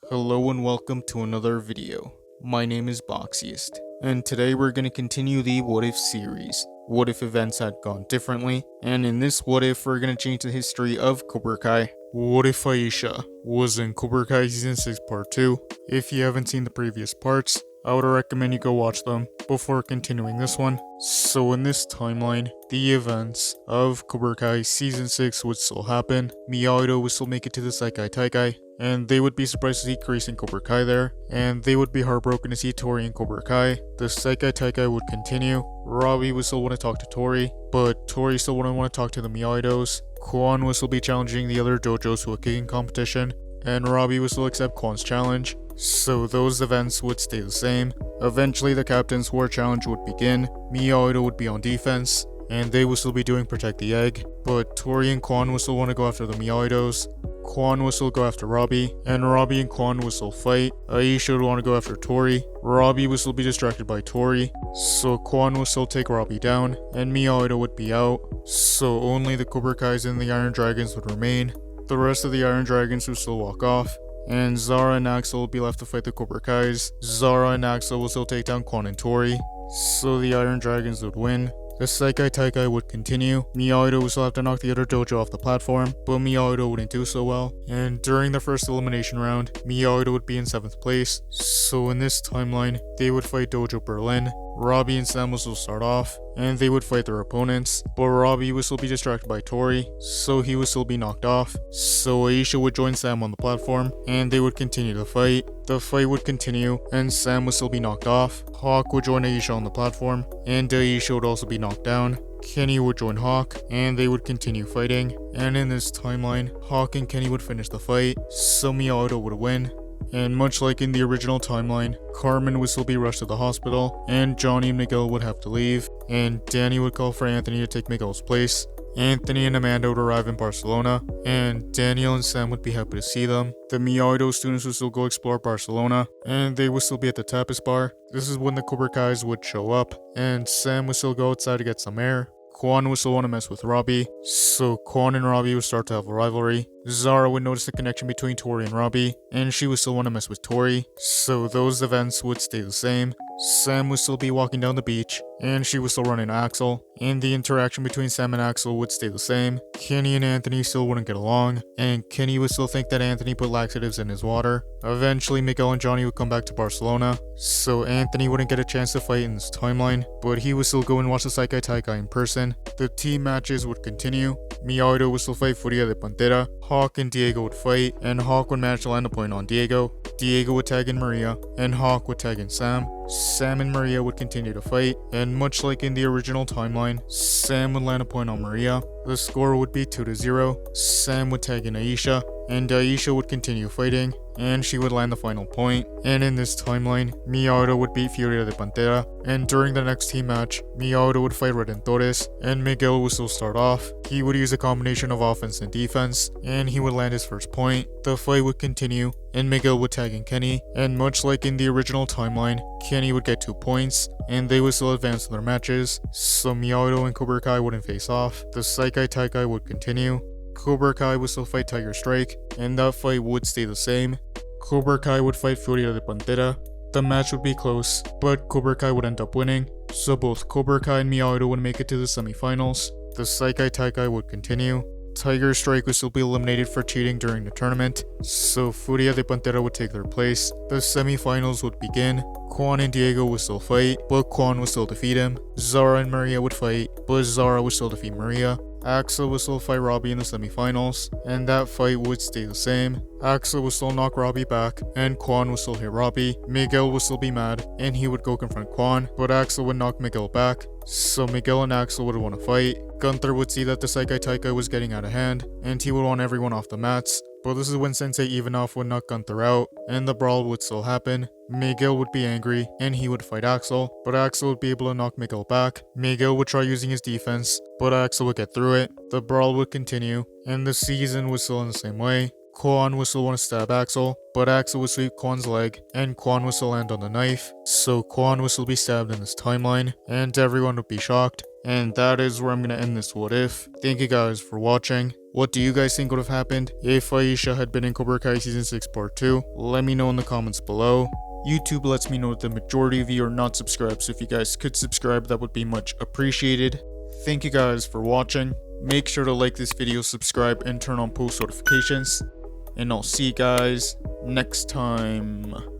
Hello and welcome to another video. My name is Boxiest, and today we're going to continue the What If series. What if events had gone differently? And in this What If, we're going to change the history of Cobra Kai. What if Aisha was in Cobra Kai Season 6 Part 2? If you haven't seen the previous parts, I would recommend you go watch them before continuing this one. So in this timeline, the events of Cobra Kai Season 6 would still happen. Miyagi-Do would still make it to the Sekai Taikai, and they would be surprised to see Chris and Cobra Kai there, and they would be heartbroken to see Tori and Cobra Kai. The Sekai Taikai would continue. Robbie would still want to talk to Tori, but Tori still wouldn't want to talk to the Miyagi-Dos. Quan would still be challenging the other dojos to a kicking competition, and Robbie would still accept Quan's challenge. So those events would stay the same. Eventually the Captain's War Challenge would begin. Miyagi-Do would be on defense, and they would still be doing Protect the Egg, but Tori and Quan would still want to go after the Miyagi-Dos. Quan will still go after Robbie, and Robbie and Quan will still fight. Aisha would want to go after Tori. Robbie will still be distracted by Tori, so Quan will still take Robbie down, and Miyagi-Do would be out. So only the Cobra Kais and the Iron Dragons would remain. The rest of the Iron Dragons would still walk off, and Zara and Axel would be left to fight the Cobra Kais. Zara and Axel will still take down Quan and Tori, so the Iron Dragons would win. The Sekai Taikai would continue. Miyagi-Do would still have to knock the other dojo off the platform, but Miyagi-Do wouldn't do so well. And during the first elimination round, Miyagi-Do would be in 7th place. So in this timeline, they would fight Dojo Berlin. Robbie and Sam will still start off, and they would fight their opponents, but Robbie would still be distracted by Tori, so he would still be knocked off. So Aisha would join Sam on the platform, and they would continue the fight. The fight would continue, and Sam would still be knocked off. Hawk would join Aisha on the platform, and Aisha would also be knocked down. Kenny would join Hawk, and they would continue fighting. And in this timeline, Hawk and Kenny would finish the fight, so Miyagi-Do would win. And much like in the original timeline, Carmen would still be rushed to the hospital, and Johnny and Miguel would have to leave, and Danny would call for Anthony to take Miguel's place. Anthony and Amanda would arrive in Barcelona, and Daniel and Sam would be happy to see them. The Miyagi-Do students would still go explore Barcelona, and they would still be at the tapas bar. This is when the Cobra Kais would show up, and Sam would still go outside to get some air. Quan would still want to mess with Robbie, so Quan and Robbie would start to have a rivalry. Zara would notice the connection between Tori and Robbie, and she would still want to mess with Tori, so those events would stay the same. Sam would still be walking down the beach, and she would still run into Axel, and the interaction between Sam and Axel would stay the same. Kenny and Anthony still wouldn't get along, and Kenny would still think that Anthony put laxatives in his water. Eventually Miguel and Johnny would come back to Barcelona, so Anthony wouldn't get a chance to fight in this timeline, but he would still go and watch the Sekai Taikai in person. The team matches would continue. Miyagi-Do would still fight Furia de Pantera. Hawk and Diego would fight, and Hawk would manage to land a point on Diego. Diego would tag in Maria, and Hawk would tag in Sam. Sam and Maria would continue to fight, and much like in the original timeline, Sam would land a point on Maria. The score would be 2-0. Sam would tag in Aisha, and Aisha would continue fighting, and she would land the final point. And in this timeline, Miyagi-Do would beat Furia de Pantera, and during the next team match, Miyagi-Do would fight Redentores, and Miguel would still start off. He would use a combination of offense and defense, and he would land his first point. The fight would continue, and Miguel would tag in Kenny, and much like in the original timeline, Kenny would get 2 points, and they would still advance in their matches, so Miyagi-Do and Cobra Kai wouldn't face off. The Sekai Taikai would continue. Cobra Kai would still fight Tiger Strike, and that fight would stay the same. Cobra Kai would fight Furia de Pantera. The match would be close, but Cobra Kai would end up winning, so both Cobra Kai and Miyagi-Do would make it to the semifinals. The Sekai Taikai would continue. Tiger Strike would still be eliminated for cheating during the tournament, so Furia de Pantera would take their place. The semifinals would begin. Quan and Diego would still fight, but Quan would still defeat him. Zara and Maria would fight, but Zara would still defeat Maria. Axel would still fight Robbie in the semifinals, and that fight would stay the same. Axel would still knock Robbie back, and Quan would still hit Robbie. Miguel would still be mad, and he would go confront Quan, but Axel would knock Miguel back, so Miguel and Axel would want to fight. Gunther would see that the Sekai Taikai was getting out of hand, and he would want everyone off the mats, but this is when Sensei Ivanov would knock Gunther out, and the brawl would still happen. Miguel would be angry, and he would fight Axel, but Axel would be able to knock Miguel back. Miguel would try using his defense, but Axel would get through it. The brawl would continue, and the season was still in the same way. Quan would still want to stab Axel, but Axel would sweep Quan's leg, and Quan would still land on the knife, so Quan would still be stabbed in this timeline, and everyone would be shocked. And that is where I'm gonna end this what if. Thank you guys for watching. What do you guys think would have happened if Aisha had been in Cobra Kai Season 6 Part 2? Let me know in the comments below. YouTube lets me know that the majority of you are not subscribed, so if you guys could subscribe, that would be much appreciated. Thank you guys for watching. Make sure to like this video, subscribe, and turn on post notifications. And I'll see you guys next time.